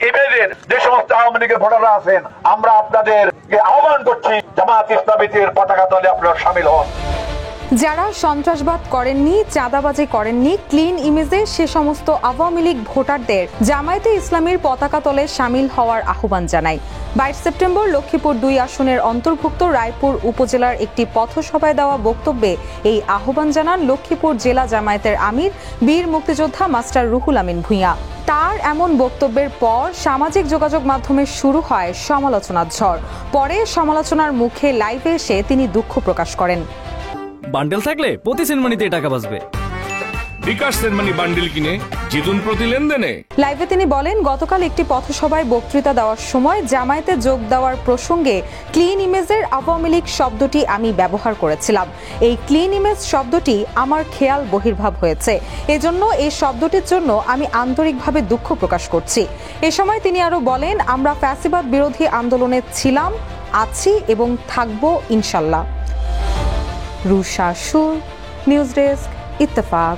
ইমেজের যে সমস্ত আওয়ামী লীগের ভোটাররা আছেন, আমরা আপনাদেরকে আহ্বান করছি জামাত ইসলামীর পতাকা তলে আপনারা শামিল হন। যারা সন্ত্রাসবাদ করেননি, চাঁদাবাজি করেননি, ক্লিন ইমেজে সে সমস্ত আওয়ামী লীগ ভোটারদের জামায়াতে ইসলামীর পতাকা তলে শামিল হওয়ার আহ্বান জানায়। 22 সেপ্টেম্বর লক্ষ্মীপুর 2 আসনের অন্তর্ভুক্ত রায়পুর উপজেলার একটি পথসভায় দেওয়া বক্তব্যে এই আহ্বান জানান লক্ষ্মীপুর জেলা জামায়াতের আমির বীর মুক্তিযোদ্ধা মাস্টার রুহুল আমিন ভূঁইয়া। তার এমন বক্তব্যের পর সামাজিক যোগাযোগ মাধ্যমে শুরু হয় সমালোচনার ঝড়। পরে সমালোচনার মুখে লাইভে এসে তিনি দুঃখ প্রকাশ করেন। বান্ডেল থাকলে প্রতি সেনমানিতে টাকা বাঁচবে। বিকাশ সেনমানি বান্ডেল কিনে জিতুন প্রতি লেনদেনে। লাইভে তিনি বলেন, গতকাল একটি পথসভায় বক্তৃতা দেওয়ার সময় জামায়াতে যোগ দেওয়ার প্রসঙ্গে ক্লিন ইমেজের আওয়ামী লীগ শব্দটি আমি ব্যবহার করেছিলাম। এই ক্লিন ইমেজ শব্দটি আমার খেয়াল বহির্ভাব হয়েছে, এজন্য এই শব্দটির জন্য আমি আন্তরিকভাবে দুঃখ প্রকাশ করছি। এ সময় তিনি আরো বলেন, আমরা ফ্যাসিবাদ বিরোধী আন্দোলনে ছিলাম, আছি এবং থাকব ইনশাল্লাহ। রুশা সুর, নিউজ ডেস্ক, ইত্তেফাক।